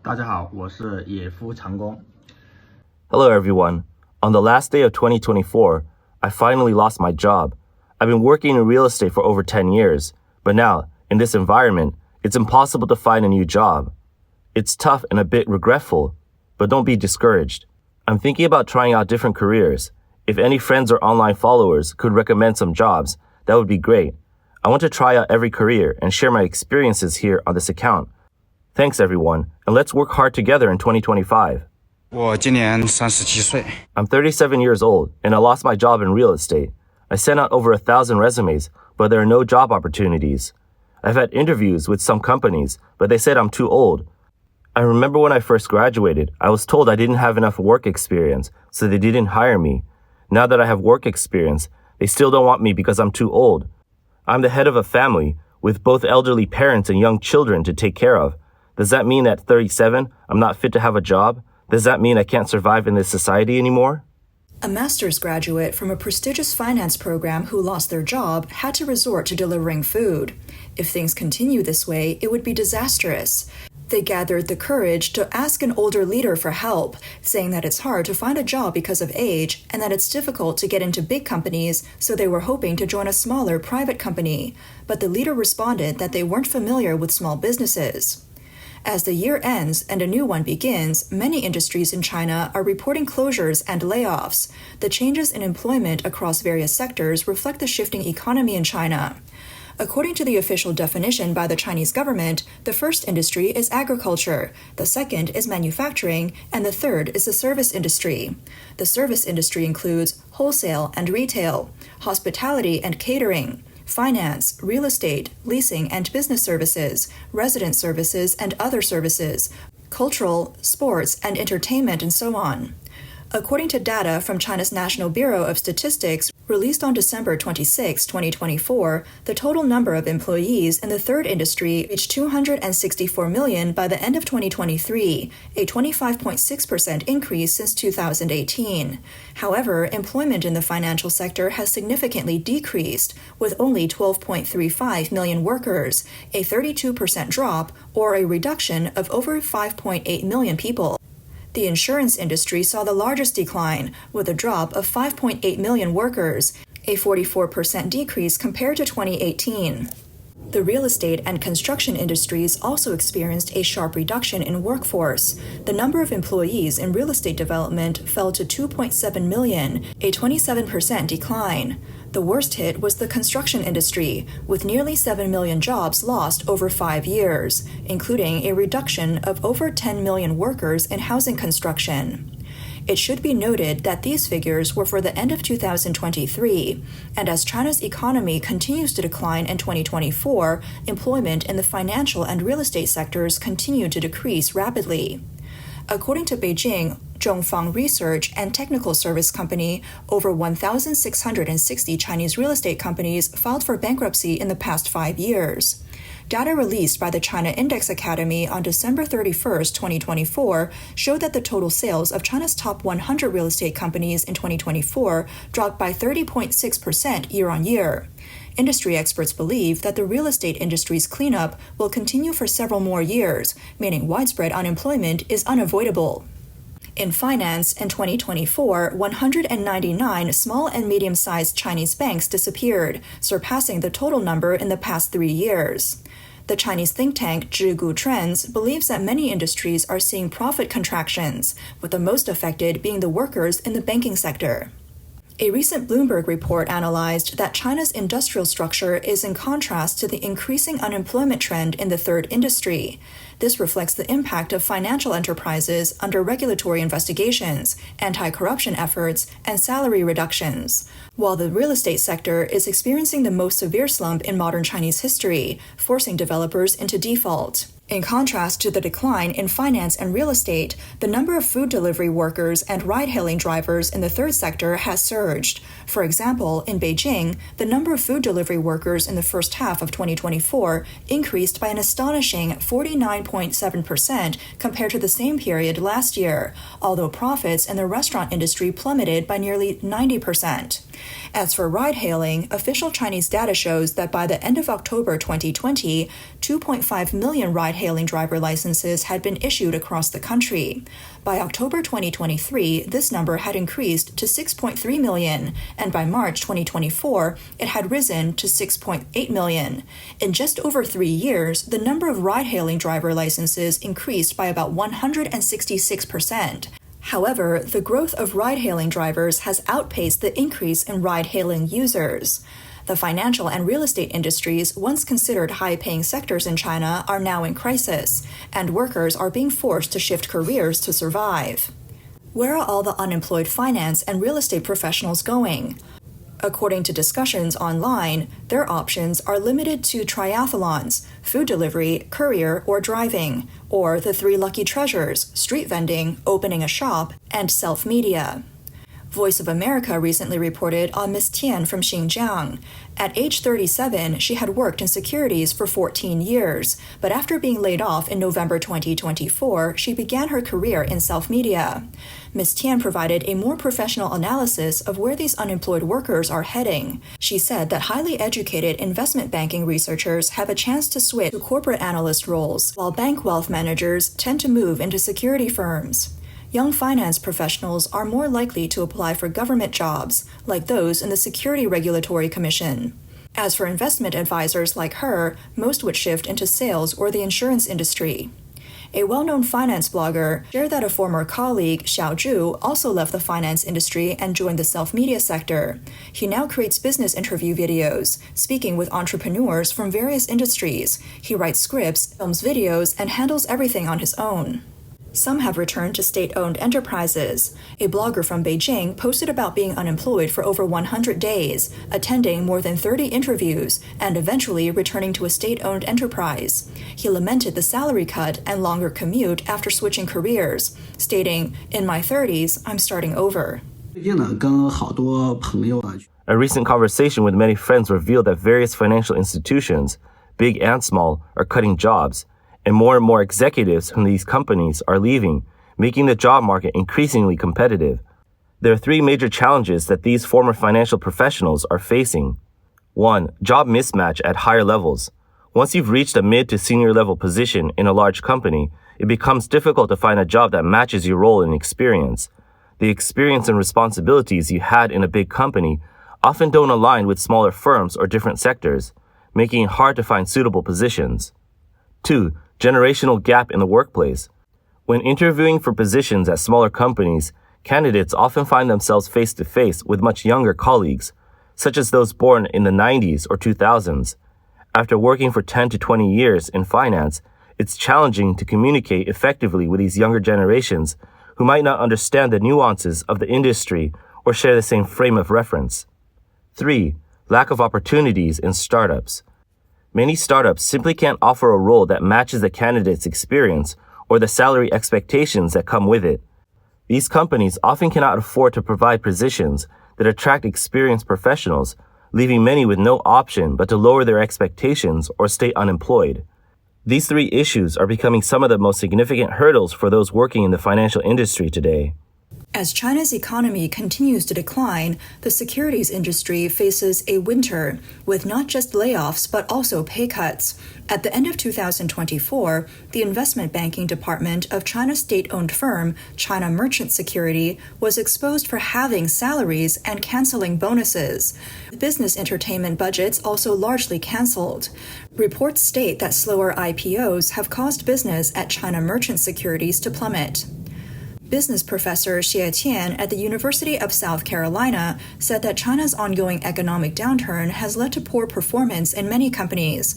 大家好，我是野夫长工。 Hello everyone. On the last day of 2024, I finally lost my job. I've been working in real estate for over 10 years, but now, in this environment, it's impossible to find a new job. It's tough and a bit regretful, but don't be discouraged. I'm thinking about trying out different careers. If any friends or online followers could recommend some jobs, that would be great. I want to try out every career and share my experiences here on this account. Thanks everyone, and let's work hard together in 2025. 我今年37岁。 I'm 37 years old, and I lost my job in real estate. I sent out over 1,000 resumes, but there are no job opportunities. I've had interviews with some companies, but they said I'm too old. I remember when I first graduated, I was told I didn't have enough work experience, so they didn't hire me. Now that I have work experience, they still don't want me because I'm too old. I'm the head of a family, with both elderly parents and young children to take care of. Does that mean at 37, I'm not fit to have a job? Does that mean I can't survive in this society anymore? A master's graduate from a prestigious finance program who lost their job had to resort to delivering food. If things continue this way, it would be disastrous. They gathered the courage to ask an older leader for help, saying that it's hard to find a job because of age and that it's difficult to get into big companies, so they were hoping to join a smaller private company. But the leader responded that they weren't familiar with small businesses. As the year ends and a new one begins, many industries in China are reporting closures and layoffs. The changes in employment across various sectors reflect the shifting economy in China. According to the official definition by the Chinese government, the first industry is agriculture, the second is manufacturing, and the third is the service industry. The service industry includes wholesale and retail, hospitality and catering, finance, real estate, leasing and business services, resident services and other services, cultural, sports, and entertainment, and so on. According to data from China's National Bureau of Statistics, released on December 26, 2024, the total number of employees in the third industry reached 264 million by the end of 2023, a 25.6% increase since 2018. However, employment in the financial sector has significantly decreased, with only 12.35 million workers, a 32% drop, or a reduction of over 5.8 million people. The insurance industry saw the largest decline, with a drop of 5.8 million workers, a 44% decrease compared to 2018. The real estate and construction industries also experienced a sharp reduction in workforce. The number of employees in real estate development fell to 2.7 million, a 27% decline. The worst hit was the construction industry, with nearly 7 million jobs lost over 5 years, including a reduction of over 10 million workers in housing construction. It should be noted that these figures were for the end of 2023, and as China's economy continues to decline in 2024, employment in the financial and real estate sectors continued to decrease rapidly. According to Beijing Zhongfang Research and Technical Service Company, over 1,660 Chinese real estate companies filed for bankruptcy in the past 5 years. Data released by the China Index Academy on December 31, 2024, showed that the total sales of China's top 100 real estate companies in 2024 dropped by 30.6% year-on-year. Industry experts believe that the real estate industry's cleanup will continue for several more years, meaning widespread unemployment is unavoidable. In finance, in 2024, 199 small and medium-sized Chinese banks disappeared, surpassing the total number in the past 3 years. The Chinese think tank Zhigu Trends believes that many industries are seeing profit contractions, with the most affected being the workers in the banking sector. A recent Bloomberg report analyzed that China's industrial structure is in contrast to the increasing unemployment trend in the third industry. This reflects the impact of financial enterprises under regulatory investigations, anti-corruption efforts, and salary reductions, while the real estate sector is experiencing the most severe slump in modern Chinese history, forcing developers into default. In contrast to the decline in finance and real estate, the number of food delivery workers and ride-hailing drivers in the third sector has surged. For example, in Beijing, the number of food delivery workers in the first half of 2024 increased by an astonishing 49.7% compared to the same period last year, although profits in the restaurant industry plummeted by nearly 90%. As for ride-hailing, official Chinese data shows that by the end of October 2020, 2.5 million ride-hailing driver licenses had been issued across the country. By October 2023, this number had increased to 6.3 million, and by March 2024, it had risen to 6.8 million. In just over 3 years, the number of ride-hailing driver licenses increased by about 166%. However, the growth of ride-hailing drivers has outpaced the increase in ride-hailing users. The financial and real estate industries, once considered high-paying sectors in China, are now in crisis, and workers are being forced to shift careers to survive. Where are all the unemployed finance and real estate professionals going? According to discussions online, their options are limited to triathlons, food delivery, courier, or driving, or the three lucky treasures, street vending, opening a shop, and self-media. Voice of America recently reported on Miss Tian from Xinjiang. At age 37, she had worked in securities for 14 years, but after being laid off in November 2024, she began her career in self-media. Ms. Tian provided a more professional analysis of where these unemployed workers are heading. She said that highly educated investment banking researchers have a chance to switch to corporate analyst roles, while bank wealth managers tend to move into security firms. Young finance professionals are more likely to apply for government jobs, like those in the Security Regulatory Commission. As for investment advisors like her, most would shift into sales or the insurance industry. A well-known finance blogger shared that a former colleague, Xiao Zhu, also left the finance industry and joined the self-media sector. He now creates business interview videos, speaking with entrepreneurs from various industries. He writes scripts, films videos, and handles everything on his own. Some have returned to state-owned enterprises. A blogger from Beijing posted about being unemployed for over 100 days, attending more than 30 interviews, and eventually returning to a state-owned enterprise. He lamented the salary cut and longer commute after switching careers, stating, "In my 30s, I'm starting over." A recent conversation with many friends revealed that various financial institutions, big and small, are cutting jobs, and more executives from these companies are leaving, making the job market increasingly competitive. There are three major challenges that these former financial professionals are facing. 1. Job mismatch at higher levels. Once you've reached a mid to senior level position in a large company, it becomes difficult to find a job that matches your role and experience. The experience and responsibilities you had in a big company often don't align with smaller firms or different sectors, making it hard to find suitable positions. 2. Generational gap in the workplace. When interviewing for positions at smaller companies, candidates often find themselves face-to-face with much younger colleagues, such as those born in the 90s or 2000s. After working for 10 to 20 years in finance, it's challenging to communicate effectively with these younger generations who might not understand the nuances of the industry or share the same frame of reference. 3. Lack of opportunities in startups. Many startups simply can't offer a role that matches the candidate's experience or the salary expectations that come with it. These companies often cannot afford to provide positions that attract experienced professionals, leaving many with no option but to lower their expectations or stay unemployed. These three issues are becoming some of the most significant hurdles for those working in the financial industry today. As China's economy continues to decline, the securities industry faces a winter, with not just layoffs but also pay cuts. At the end of 2024, the investment banking department of China's state-owned firm, China Merchant Security, was exposed for halving salaries and canceling bonuses. Business entertainment budgets also largely canceled. Reports state that slower IPOs have caused business at China Merchant Securities to plummet. Business professor Xie Tian at the University of South Carolina said that China's ongoing economic downturn has led to poor performance in many companies.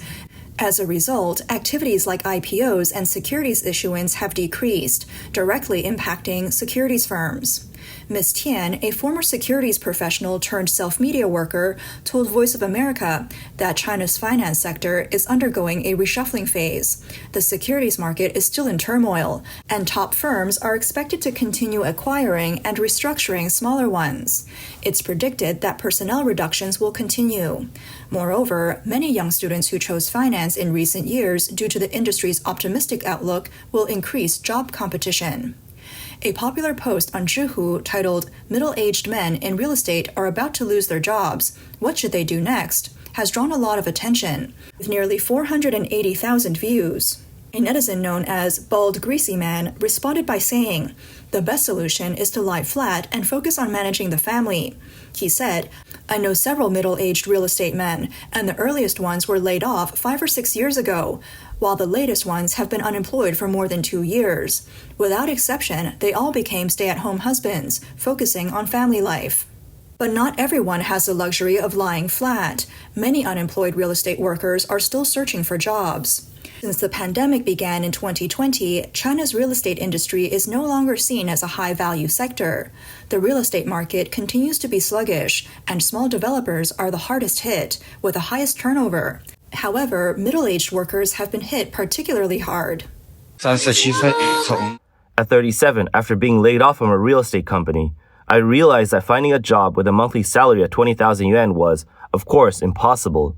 As a result, activities like IPOs and securities issuance have decreased, directly impacting securities firms. Ms. Tian, a former securities professional turned self-media worker, told Voice of America that China's finance sector is undergoing a reshuffling phase. The securities market is still in turmoil, and top firms are expected to continue acquiring and restructuring smaller ones. It's predicted that personnel reductions will continue. Moreover, many young students who chose finance in recent years due to the industry's optimistic outlook will increase job competition. A popular post on Zhihu titled "Middle-aged men in real estate are about to lose their jobs. What should they do next?" has drawn a lot of attention, with nearly 480,000 views. A netizen known as Bald Greasy Man responded by saying, "The best solution is to lie flat and focus on managing the family." He said, "I know several middle-aged real estate men, and the earliest ones were laid off 5 or 6 years ago, while the latest ones have been unemployed for more than 2 years. Without exception, they all became stay-at-home husbands, focusing on family life." But not everyone has the luxury of lying flat. Many unemployed real estate workers are still searching for jobs. Since the pandemic began in 2020, China's real estate industry is no longer seen as a high-value sector. The real estate market continues to be sluggish, and small developers are the hardest hit, with the highest turnover. However, middle-aged workers have been hit particularly hard. 37岁从 At 37, after being laid off from a real estate company, I realized that finding a job with a monthly salary of 20,000 yuan was, of course, impossible.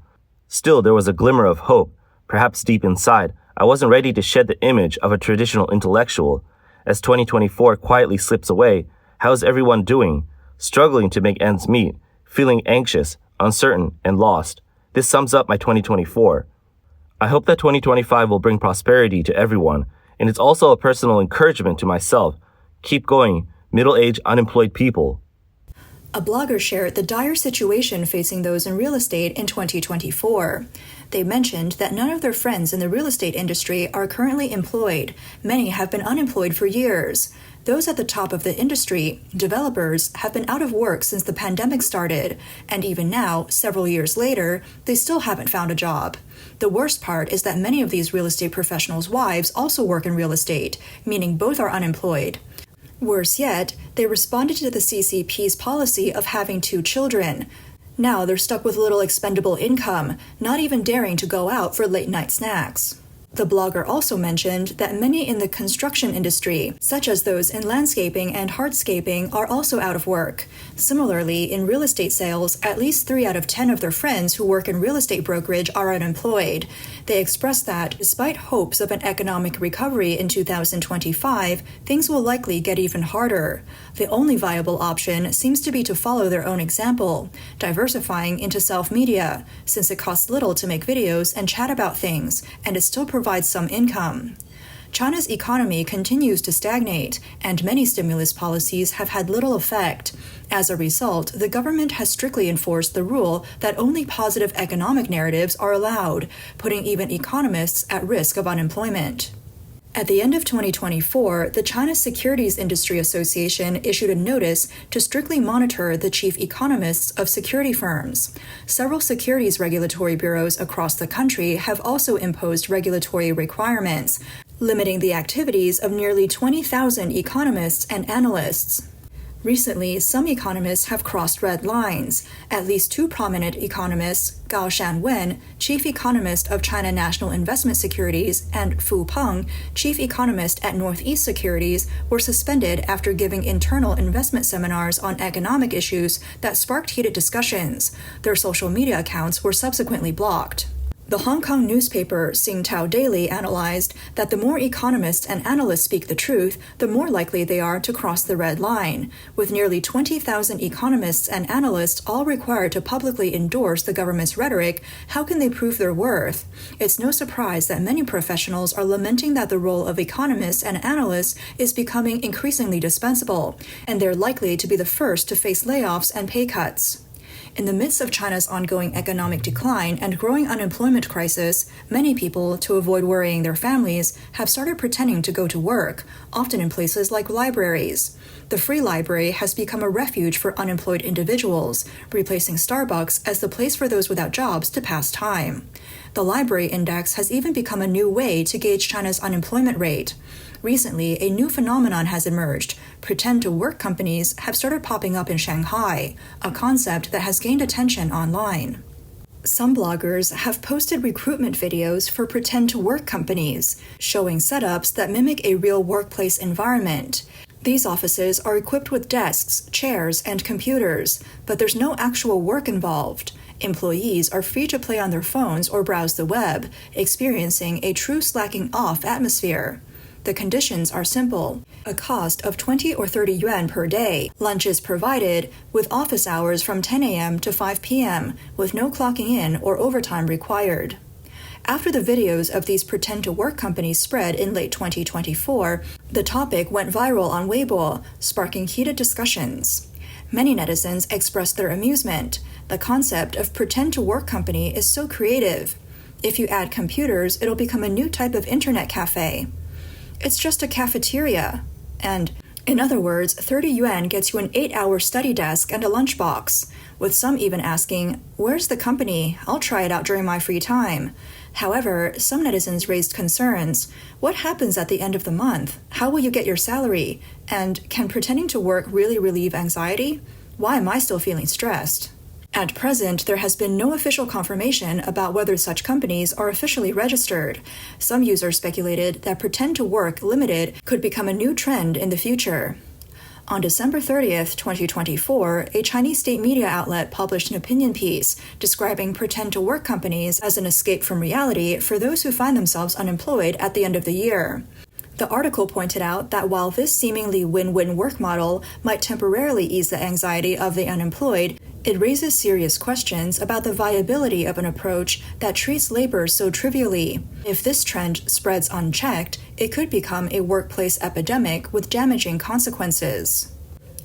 Still, there was a glimmer of hope. Perhaps deep inside, I wasn't ready to shed the image of a traditional intellectual. As 2024 quietly slips away, how's everyone doing? Struggling to make ends meet, feeling anxious, uncertain, and lost. This sums up my 2024. I hope that 2025 will bring prosperity to everyone, and it's also a personal encouragement to myself. Keep going, middle-aged unemployed people. A blogger shared the dire situation facing those in real estate in 2024. They mentioned that none of their friends in the real estate industry are currently employed. Many have been unemployed for years. Those at the top of the industry, developers, have been out of work since the pandemic started, and even now, several years later, they still haven't found a job. The worst part is that many of these real estate professionals' wives also work in real estate, meaning both are unemployed. Worse yet, they responded to the CCP's policy of having 2 children. Now they're stuck with little expendable income, not even daring to go out for late-night snacks. The blogger also mentioned that many in the construction industry, such as those in landscaping and hardscaping, are also out of work. Similarly, in real estate sales, at least 3 out of 10 of their friends who work in real estate brokerage are unemployed. They expressed that, despite hopes of an economic recovery in 2025, things will likely get even harder. The only viable option seems to be to follow their own example, diversifying into self-media, since it costs little to make videos and chat about things, and it still provides some income. China's economy continues to stagnate, and many stimulus policies have had little effect. As a result, the government has strictly enforced the rule that only positive economic narratives are allowed, putting even economists at risk of unemployment. At the end of 2024, the China Securities Industry Association issued a notice to strictly monitor the chief economists of security firms. Several securities regulatory bureaus across the country have also imposed regulatory requirements, limiting the activities of nearly 20,000 economists and analysts. Recently, some economists have crossed red lines. At least 2 prominent economists, Gao Shanwen, chief economist of China National Investment Securities, and Fu Peng, chief economist at Northeast Securities, were suspended after giving internal investment seminars on economic issues that sparked heated discussions. Their social media accounts were subsequently blocked. The Hong Kong newspaper Singtao Daily analyzed that the more economists and analysts speak the truth, the more likely they are to cross the red line. With nearly 20,000 economists and analysts all required to publicly endorse the government's rhetoric, how can they prove their worth? It's no surprise that many professionals are lamenting that the role of economists and analysts is becoming increasingly dispensable, and they're likely to be the first to face layoffs and pay cuts. In the midst of China's ongoing economic decline and growing unemployment crisis, many people, to avoid worrying their families, have started pretending to go to work, often in places like libraries. The free library has become a refuge for unemployed individuals, replacing Starbucks as the place for those without jobs to pass time. The library index has even become a new way to gauge China's unemployment rate. Recently, a new phenomenon has emerged. Pretend-to-work companies have started popping up in Shanghai, a concept that has gained attention online. Some bloggers have posted recruitment videos for pretend-to-work companies, showing setups that mimic a real workplace environment. These offices are equipped with desks, chairs, and computers, but there's no actual work involved. Employees are free to play on their phones or browse the web, experiencing a true slacking-off atmosphere. The conditions are simple. A cost of 20 or 30 yuan per day. Lunch is provided, with office hours from 10 a.m. to 5 p.m., with no clocking in or overtime required. After the videos of these pretend-to-work companies spread in late 2024, the topic went viral on Weibo, sparking heated discussions. Many netizens expressed their amusement. The concept of pretend-to-work company is so creative. If you add computers, it'll become a new type of internet cafe. It's just a cafeteria. And, in other words, 30 yuan gets you an 8-hour study desk and a lunchbox, with some even asking, "Where's the company? I'll try it out during my free time." However, some netizens raised concerns. What happens at the end of the month? How will you get your salary? And can pretending to work really relieve anxiety? Why am I still feeling stressed? At present, there has been no official confirmation about whether such companies are officially registered. Some users speculated that Pretend to Work Limited could become a new trend in the future. On December 30th, 2024, a Chinese state media outlet published an opinion piece describing pretend-to-work companies as an escape from reality for those who find themselves unemployed at the end of the year. The article pointed out that while this seemingly win-win work model might temporarily ease the anxiety of the unemployed, it raises serious questions about the viability of an approach that treats labor so trivially. If this trend spreads unchecked, it could become a workplace epidemic with damaging consequences.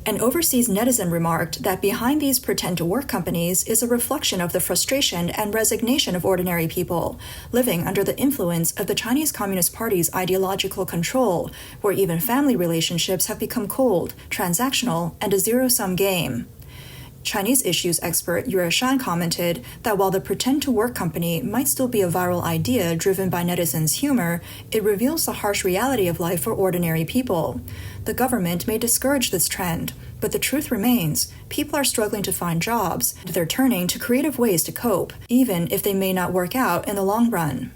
An overseas netizen remarked that behind these pretend-to-work companies is a reflection of the frustration and resignation of ordinary people, living under the influence of the Chinese Communist Party's ideological control, where even family relationships have become cold, transactional, and a zero-sum game. Chinese issues expert Yue Shan commented that while the pretend-to-work company might still be a viral idea driven by netizens' humor, it reveals the harsh reality of life for ordinary people. The government may discourage this trend, but the truth remains, people are struggling to find jobs, and they're turning to creative ways to cope, even if they may not work out in the long run.